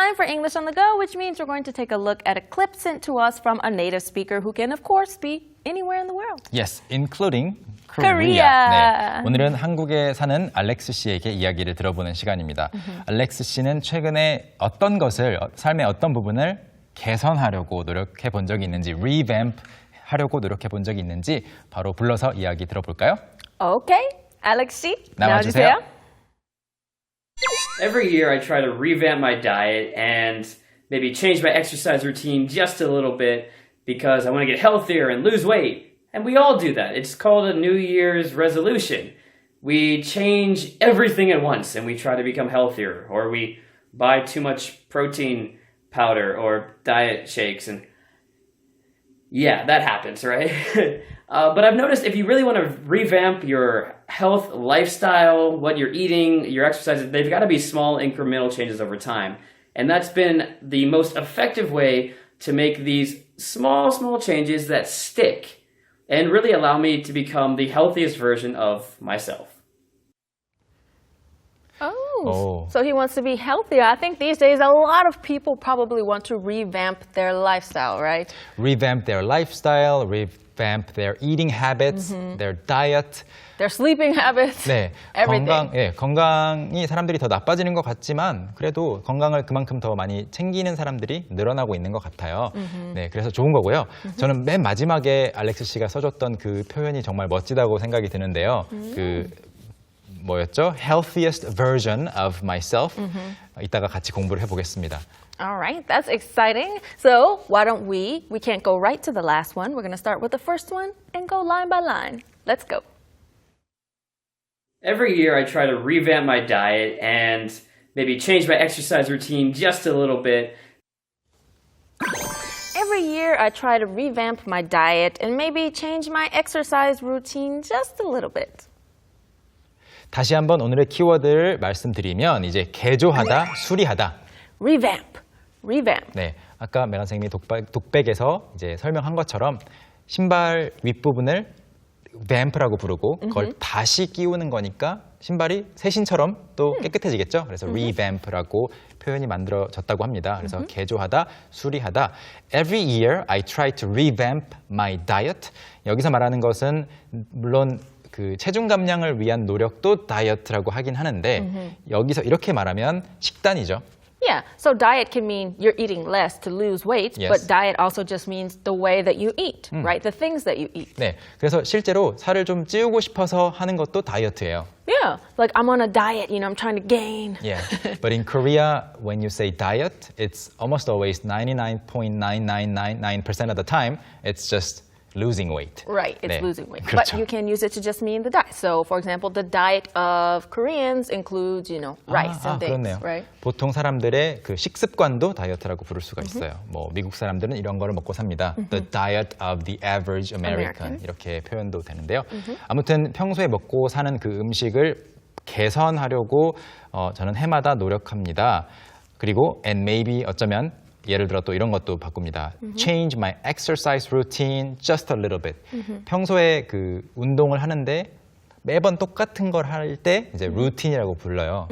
time for English on the go, which means we're going to take a look at a clip sent to us from a native speaker who can, of course, be anywhere in the world. Yes, including Korea. 네, 오늘은 한국에 사는 알렉스 씨에게 이야기를 들어보는 시간입니다. 알렉스 씨는 최근에 어떤 것을, 삶의 어떤 부분을 개선하려고 노력해 본 적이 있는지, revamp 하려고 노력해 본 적이 있는지 바로 불러서 이야기 들어볼까요? Okay, Alex 씨, 나와주세요. Every year I try to revamp my diet and maybe change my exercise routine just a little bit because I want to get healthier and lose weight. And we all do that. It's called a New Year's resolution. We change everything at once and we try to become healthier, or we buy too much protein powder or diet shakes, and yeah, that happens, right? But I've noticed if you really want to revamp your health lifestyle, what you're eating, your exercises, they've got to be small incremental changes over time. And that's been the most effective way to make these small changes that stick and really allow me to become the healthiest version of myself. Oh, so he wants to be healthier. I think these days a lot of people probably want to revamp their lifestyle, right? Revamp their lifestyle, revamp their eating habits, their diet. Their sleeping habits, 네, everything. 건강이 사람들이 더 나빠지는 것 같지만 그래도 건강을 그만큼 더 많이 챙기는 사람들이 늘어나고 있는 것 같아요. 네, 그래서 좋은 거고요. 저는 맨 마지막에 알렉스 씨가 써줬던 그 표현이 정말 멋지다고 생각이 드는데요. 그 뭐였죠? Healthiest version of myself. 이따가 같이 공부를 해보겠습니다. All right, that's exciting. So why don't we can't go right to the last one. We're going to start with the first one and go line by line. Let's go. Every year I try to revamp my diet and maybe change my exercise routine just a little bit. Every year I try to revamp my diet and maybe change my exercise routine just a little bit. 다시 한번 오늘의 키워드를 말씀드리면 이제 개조하다, 수리하다. Revamp. 네, 아까 메간 선생님이 독백에서 이제 설명한 것처럼 신발 윗부분을 vamp라고 부르고 그걸 다시 끼우는 거니까 신발이 새 신처럼 또 깨끗해지겠죠. 그래서 revamp라고 표현이 만들어졌다고 합니다. 그래서 개조하다, 수리하다. Every year I try to revamp my diet. 여기서 말하는 것은 물론 그 체중 감량을 위한 노력도 다이어트라고 하긴 하는데 여기서 이렇게 말하면 식단이죠. Yeah, so diet can mean you're eating less to lose weight, Yes. but diet also just means the way that you eat, right? The things that you eat. 네, 그래서 실제로 살을 좀 찌우고 싶어서 하는 것도 다이어트예요. Yeah, like I'm on a diet, I'm trying to gain. Yeah, but in Korea, when you say diet, it's almost always 99.9999% of the time, it's just losing weight. Right, it's 네, losing weight. 그렇죠. But you can use it to just mean the diet. So, for example, the diet of Koreans includes, rice and things, 그렇네요. right? 보통 사람들의 그 식습관도 다이어트라고 부를 수가 있어요. 뭐 미국 사람들은 이런 거를 먹고 삽니다. The diet of the average American. 이렇게 표현도 되는데요. 아무튼 평소에 먹고 사는 그 음식을 개선하려고 저는 해마다 노력합니다. 그리고 and maybe 어쩌면 예를 들어 또 이런 것도 바꿉니다. Change my exercise routine just a little bit. 평소에 그 운동을 하는데 매번 똑같은 걸 할 때 이제 루틴이라고 불러요.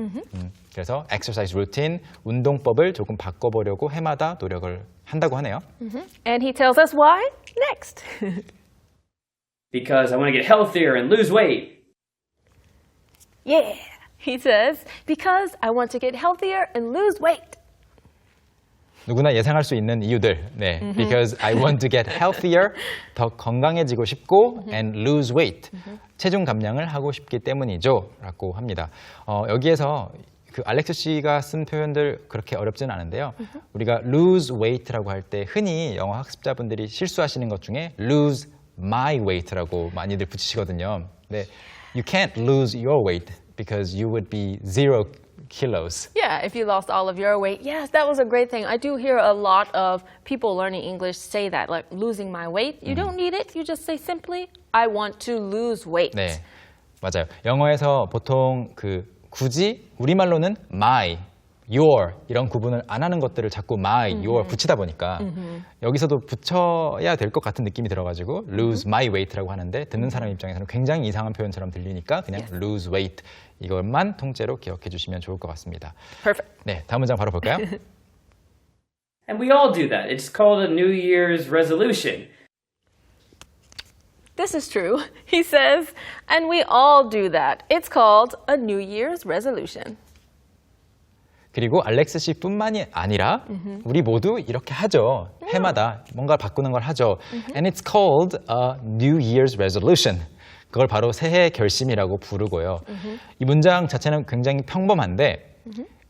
그래서 exercise routine, 운동법을 조금 바꿔보려고 해마다 노력을 한다고 하네요. And he tells us why next. Because I want to get healthier and lose weight. Yeah, he says, because I want to get healthier and lose weight. 누구나 예상할 수 있는 이유들. 네, because I want to get healthier, 더 건강해지고 싶고, and lose weight, 체중 감량을 하고 싶기 때문이죠, 라고 합니다. 여기에서 그 알렉스 씨가 쓴 표현들 그렇게 어렵지는 않은데요. 우리가 lose weight라고 할 때 흔히 영어 학습자분들이 실수하시는 것 중에 lose my weight라고 많이들 붙이시거든요. 네, you can't lose your weight because you would be 0 kilos. Yeah, if you lost all of your weight. Yes, that was a great thing. I do hear a lot of people learning English say that, like losing my weight. You don't need it. You just say simply, I want to lose weight. 네, 맞아요. 영어에서 보통 그 굳이 우리말로는 my, your 이런 구분을 안 하는 것들을 자꾸 my, your 붙이다 보니까 여기서도 붙여야 될 것 같은 느낌이 들어가지고 lose my weight라고 하는데 듣는 사람 입장에서는 굉장히 이상한 표현처럼 들리니까 그냥 lose weight 이것만 통째로 기억해 주시면 좋을 것 같습니다. Perfect. 네, 다음 문장 바로 볼까요? And we all do that. It's called a New Year's resolution. This is true. He says, and we all do that. It's called a New Year's resolution. 그리고 알렉스 씨뿐만이 아니라 우리 모두 이렇게 하죠. 해마다 뭔가 바꾸는 걸 하죠. And it's called a New Year's resolution. 그걸 바로 새해 결심이라고 부르고요. 이 문장 자체는 굉장히 평범한데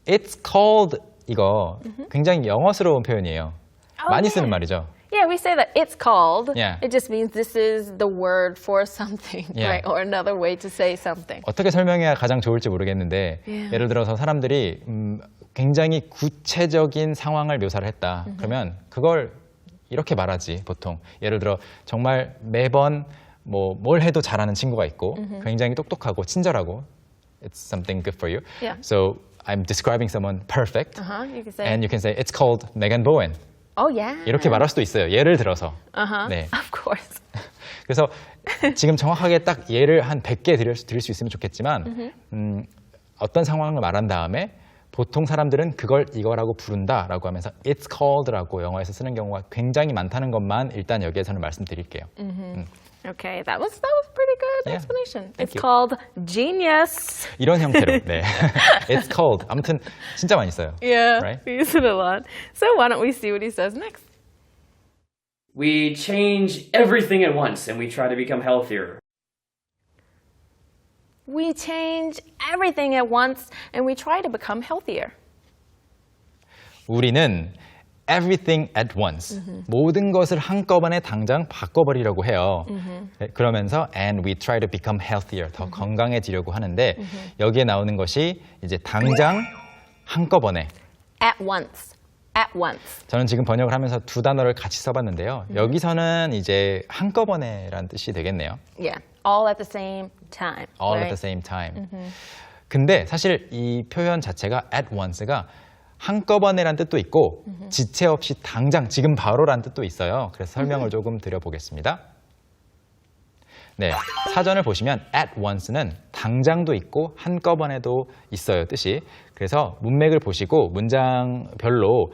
it's called 이거 굉장히 영어스러운 표현이에요. 많이 쓰는 말이죠. Yeah, we say that it's called. Yeah. It just means this is the word for something, Yeah. right? Or another way to say something. 어떻게 설명해야 가장 좋을지 모르겠는데 Yeah. 예를 들어서 사람들이 굉장히 구체적인 상황을 묘사를 했다. 그러면 그걸 이렇게 말하지 보통. 예를 들어 정말 매번 뭘 해도 잘하는 친구가 있고 굉장히 똑똑하고 친절하고 It's something good for you. Yeah. So I'm describing someone perfect. You can say, And you can say it's called Megan Bowen. oh yeah. 이렇게 말할 수도 있어요. 예를 들어서. 네. Of course. 그래서 지금 정확하게 딱 예를 한 100개 드릴 수 있으면 좋겠지만 어떤 상황을 말한 다음에 보통 사람들은 그걸 이거라고 부른다라고 하면서 it's called라고 영어에서 쓰는 경우가 굉장히 많다는 것만 일단 여기에서는 말씀드릴게요. Okay, that was pretty good Yeah. explanation. Thank It's you. called genius. 이런 형태로. 네. It's called. 아무튼 진짜 많이 써요. Yeah, Right? we use it a lot. So why don't we see what he says next? We change everything at once and we try to become healthier. We change everything at once and we try to become healthier. 우리는 everything at once. 모든 것을 한꺼번에 당장 바꿔버리려고 해요. 네, 그러면서 and we try to become healthier. 더 건강해지려고 하는데 여기에 나오는 것이 이제 당장 한꺼번에. At once. At once. 저는 지금 번역을 하면서 두 단어를 같이 써봤는데요. 여기서는 이제 한꺼번에라는 뜻이 되겠네요. Yeah, all at the same time. All right? at the same time. 근데 사실 이 표현 자체가 at once가 한꺼번에란 뜻도 있고 지체 없이 당장, 지금 바로란 뜻도 있어요. 그래서 설명을 조금 드려보겠습니다. 네, 사전을 보시면 at once는 당장도 있고 한꺼번에도 있어요, 뜻이. 그래서 문맥을 보시고 문장별로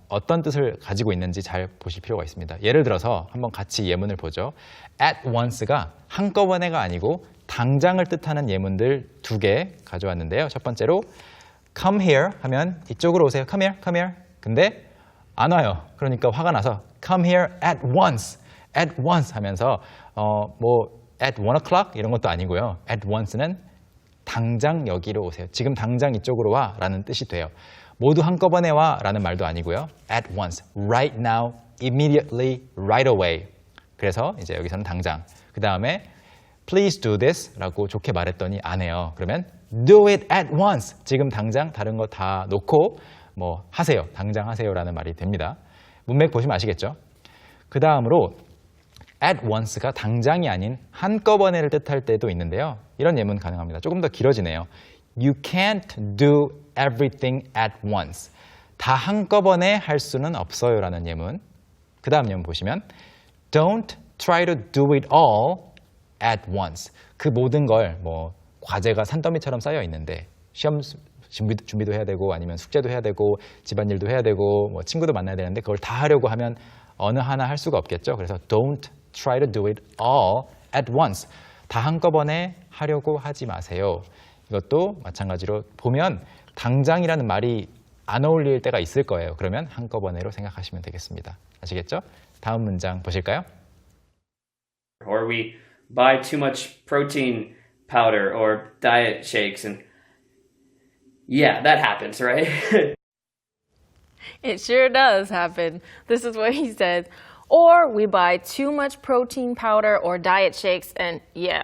어떤 뜻을 가지고 있는지 잘 보실 필요가 있습니다. 예를 들어서 한번 같이 예문을 보죠. at once가 한꺼번에가 아니고 당장을 뜻하는 예문들 2개 가져왔는데요. 첫 번째로 come here 하면 이쪽으로 오세요. come here, come here. 근데 안 와요. 그러니까 화가 나서 come here at once, at once 하면서 at 1 o'clock 이런 것도 아니고요. at once는 당장 여기로 오세요. 지금 당장 이쪽으로 와 라는 뜻이 돼요. 모두 한꺼번에 와 라는 말도 아니고요. at once, right now, immediately, right away. 그래서 이제 여기서는 당장. 그 다음에 please do this 라고 좋게 말했더니 안 해요. 그러면 do it at once. 지금 당장 다른 거 다 놓고 하세요. 당장 하세요 라는 말이 됩니다. 문맥 보시면 아시겠죠? 그 다음으로 at once가 당장이 아닌 한꺼번에를 뜻할 때도 있는데요. 이런 예문 가능합니다. 조금 더 길어지네요. You can't do everything at once. 다 한꺼번에 할 수는 없어요 라는 예문. 그 다음 예문 보시면 Don't try to do it all at once. 그 모든 걸 과제가 산더미처럼 쌓여 있는데 시험 준비도 해야 되고 아니면 숙제도 해야 되고 집안일도 해야 되고 친구도 만나야 되는데 그걸 다 하려고 하면 어느 하나 할 수가 없겠죠. 그래서 don't try to do it all at once. 다 한꺼번에 하려고 하지 마세요. 이것도 마찬가지로 보면 당장이라는 말이 안 어울릴 때가 있을 거예요. 그러면 한꺼번에로 생각하시면 되겠습니다. 아시겠죠? 다음 문장 보실까요? Or we buy too much protein powder or diet shakes and yeah, that happens, right? It sure does happen. This is what he said. Or we buy too much protein powder or diet shakes and yeah,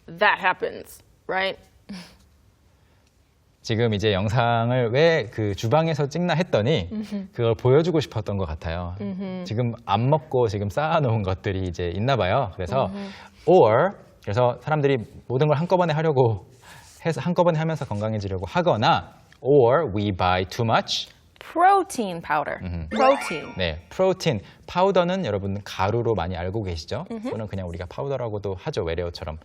that happens, right? 지금 이제 영상을 왜 그 주방에서 찍나 했더니 그걸 보여주고 싶었던 것 같아요. 지금 안 먹고 지금 쌓아놓은 것들이 이제 있나 봐요. 그래서 or 그래서 사람들이 모든 걸 한꺼번에 하려고 해서 한꺼번에 하면서 건강해지려고 하거나 or we buy too much Protein powder. Protein. 네, 프로틴 파우더는 여러분 가루로 많이 알고 계시죠? 또는 그냥 우리가 파우더라고도 하죠, 외래어처럼.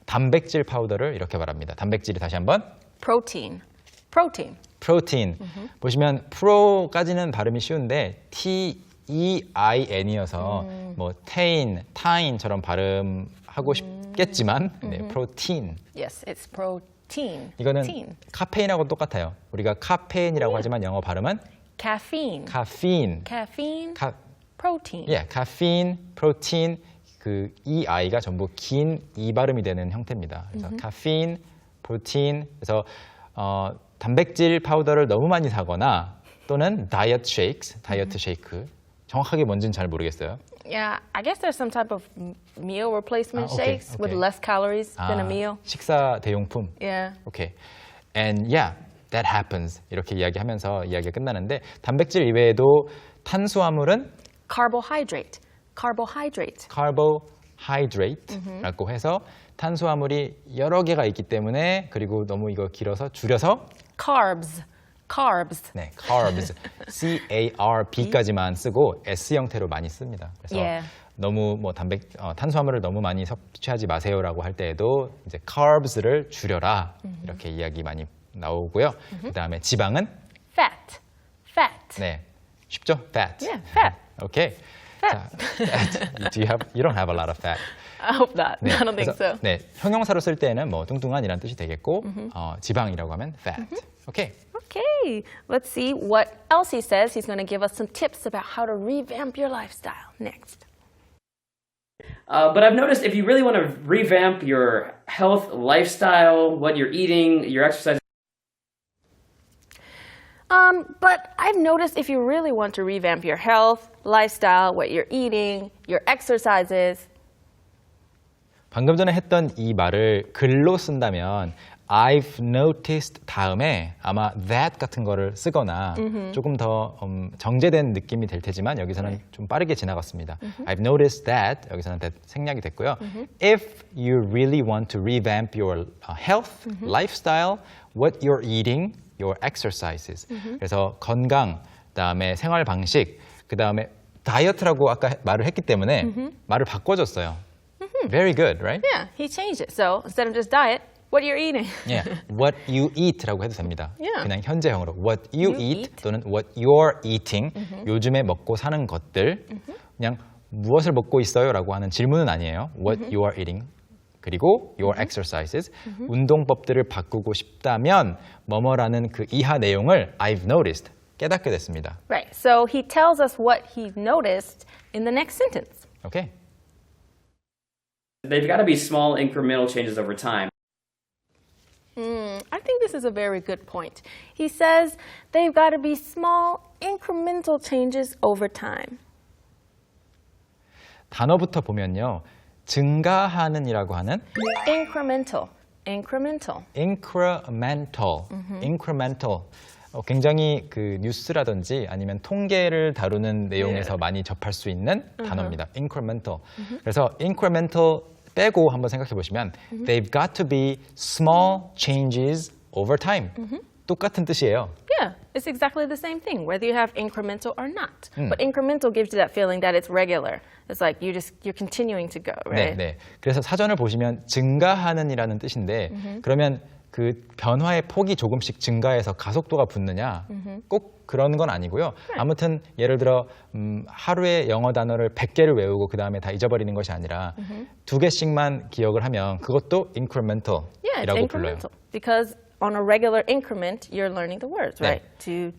단백질 파우더를 이렇게 말합니다. 단백질이 다시 한번 Protein. Protein. protein. 보시면 pro까지는 발음이 쉬운데 T-E-I-N이어서 뭐 tein, tine처럼 발음하고 싶겠지만 네, protein. Yes, it's protein. 이거는 Teen. 카페인하고 똑같아요. 우리가 카페인이라고 하지만 영어 발음은 Caffeine. 카페인. Caffeine. 카, Protein. 예, 카페인, 프로틴, 그 EI가 전부 긴 E 발음이 되는 형태입니다. 그래서 카페인, 프로틴, 그래서 단백질 파우더를 너무 많이 사거나 또는 다이어트 쉐이크스, 다이어트 쉐이크. 정확하게 뭔지는 잘 모르겠어요. Yeah, I guess there's some type of meal replacement okay, shakes with okay. less calories than a meal. 식사 대용품. Yeah. 오케이. And yeah, that happens. 이렇게 이야기하면서 이야기가 끝나는데 단백질 이외에도 탄수화물은 Carbohydrate. Carbohydrate. carbohydrate라고 해서 탄수화물이 여러 개가 있기 때문에 그리고 너무 이거 길어서 줄여서 Carbs. Carbs. 네, carbs, C-A-R-B까지만 쓰고 S 형태로 많이 씁니다. 그래서 Yeah. 너무 뭐 탄수화물을 너무 많이 섭취하지 마세요라고 할 때에도 이제 carbs를 줄여라 이렇게 이야기 많이 나오고요. 그다음에 지방은 Fat. Fat. 네, 쉽죠? Fat. Yeah, fat. 오케이. 자, you don't have a lot of fat. I hope not. 네, I don't think 그래서, so. 네, 형용사로 쓸 때는 뭐 뚱뚱한이라는 뜻이 되겠고 지방이라고 하면 fat. 오케이. Okay, let's see what else he says. He's going to give us some tips about how to revamp your lifestyle next. But I've noticed if you really want to revamp your health, lifestyle, what you're eating, your exercise. But I've noticed if you really want to revamp your health, lifestyle, what you're eating, your exercises, 방금 전에 했던 이 말을 글로 쓴다면 I've noticed 다음에 아마 that 같은 거를 쓰거나 조금 더 정제된 느낌이 될 테지만 여기서는 좀 빠르게 지나갔습니다. I've noticed that 여기서는 that 생략이 됐고요. If you really want to revamp your health, lifestyle, what you're eating, your exercises. 그래서 건강, 그다음에 생활 방식, 그다음에 다이어트라고 아까 말을 했기 때문에 말을 바꿔줬어요. Very good, right? yeah, he changed it. So instead of just diet, what you're eating. Yeah, what you eat라고 해도 됩니다. Yeah. 그냥 현재형으로 what you You eat eat. 또는 what you're eating. 요즘에 먹고 사는 것들. 그냥 무엇을 먹고 있어요라고 하는 질문은 아니에요. What you are eating. 그리고 your exercises. 운동법들을 바꾸고 싶다면 뭐뭐라는 그 이하 내용을 I've noticed. 깨닫게 됐습니다. Right. So he tells us what he noticed in the next sentence. 오케이. They've got to be small incremental changes over time. I think this is a very good point. He says they've got to be small, incremental changes over time. 단어부터 보면요. 증가하는이라고 하는 Incremental. Incremental. incremental, incremental. 굉장히 그 뉴스라든지 아니면 통계를 다루는 내용에서 많이 접할 수 있는 단어입니다. incremental. 그래서 incremental 빼고 한번 생각해 보시면 they've got to be small changes over time. 똑같은 뜻이에요. Yeah, it's exactly the same thing, whether you have incremental or not. But incremental gives you that feeling that it's regular. It's like you're continuing to go, 네, right? 네. 그래서 사전을 보시면 증가하는이라는 뜻인데 그러면 그 변화의 폭이 조금씩 증가해서 가속도가 붙느냐? 꼭 그런 건 아니고요. 아무튼 예를 들어 하루에 영어 단어를 100개를 외우고 그 다음에 다 잊어버리는 것이 아니라 2개씩만 기억을 하면 그것도 Yeah, it's incremental이라고 불러요. incremental because on a regular increment you're learning the words, 네. right? To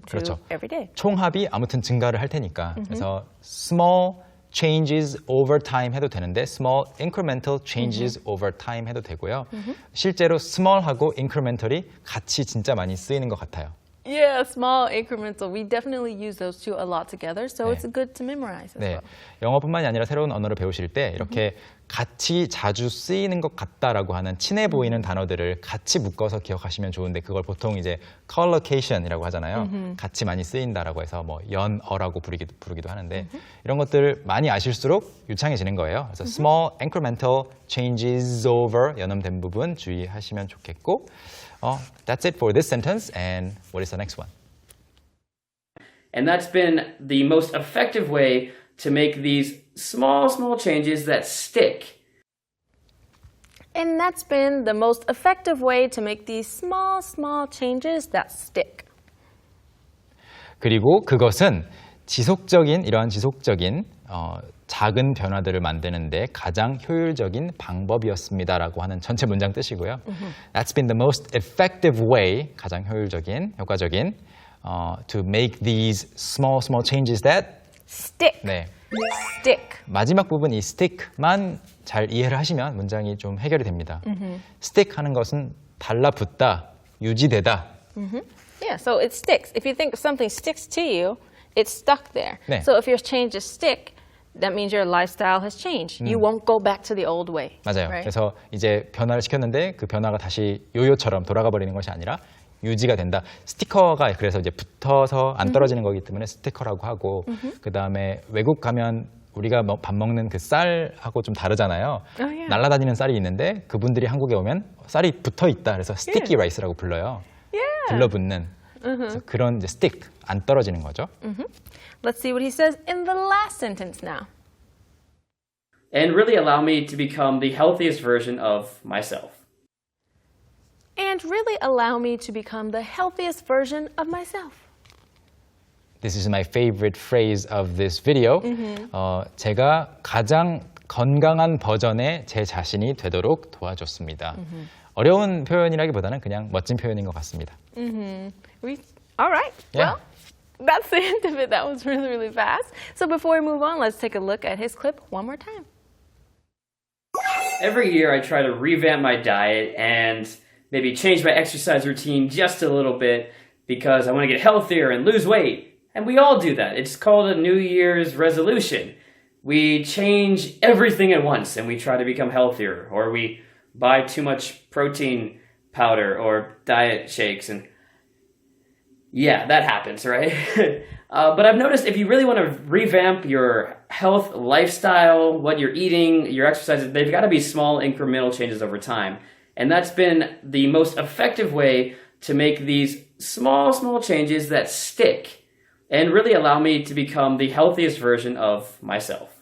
그렇죠. every day. 총합이 아무튼 증가를 할 테니까 그래서 small changes over time 해도 되는데 small incremental changes over time 해도 되고요. 실제로 small하고 incremental이 같이 진짜 많이 쓰이는 것 같아요. Yeah, small, incremental. We definitely use those two a lot together, so 네. it's good to memorize as 네, well. 영어뿐만이 아니라 새로운 언어를 배우실 때 이렇게 같이 자주 쓰이는 것 같다라고 하는 친해 보이는 단어들을 같이 묶어서 기억하시면 좋은데 그걸 보통 이제 collocation이라고 하잖아요. 같이 많이 쓰인다라고 해서 뭐 연어라고 부르기도 하는데 이런 것들을 많이 아실수록 유창해지는 거예요. 그래서 small incremental changes over 연음된 부분 주의하시면 좋겠고 that's it for this sentence and what is the next one? And that's been the most effective way to make these small changes that stick. And that's been the most effective way to make these small, small changes that stick. 그리고 그것은 이러한 지속적인 작은 변화들을 만드는데 가장 효율적인 방법이었습니다라고 하는 전체 문장 뜻이고요. That's been the most effective way, 가장 효과적인 to make these small changes that Stick. 네. Stick. 마지막 부분 이 stick만 잘 이해를 하시면 문장이 좀 해결이 됩니다. stick 하는 것은 달라붙다, 유지되다. Yeah, so it sticks. If you think something sticks to you, it's stuck there. 네. So if your changes stick, that means your lifestyle has changed. You won't go back to the old way. 맞아요. Right? 그래서 이제 변화를 시켰는데 그 변화가 다시 요요처럼 돌아가 버리는 것이 아니라 유지가 된다. 스티커가 그래서 이제 붙어서 안 떨어지는 거기 때문에 스티커라고 하고 그 다음에 외국 가면 우리가 밥 먹는 그 쌀하고 좀 다르잖아요. yeah. 날아다니는 쌀이 있는데 그분들이 한국에 오면 쌀이 붙어 있다. 그래서 스티키 라이스라고 불러요. Yeah. 들러붙는 그래서 그런 이제 스틱 안 떨어지는 거죠. Let's see what he says in the last sentence now. And really allow me to become the healthiest version of myself. And really allow me to become the healthiest version of myself. This is my favorite phrase of this video. 제가 가장 건강한 버전의 제 자신이 되도록 도와줬습니다. 어려운 표현이라기보다는 그냥 멋진 표현인 것 같습니다. All right. Yeah. Well, that's the end of it. That was really, really fast. So before we move on, let's take a look at his clip one more time. Every year I try to revamp my diet and maybe change my exercise routine just a little bit because I want to get healthier and lose weight. And we all do that. It's called a New Year's resolution. We change everything at once and we try to become healthier, or we buy too much protein powder or diet shakes, and yeah, that happens, right? But I've noticed if you really want to revamp your health lifestyle, what you're eating, your exercises, they've got to be small incremental changes over time. And that's been the most effective way to make these small changes that stick and really allow me to become the healthiest version of myself.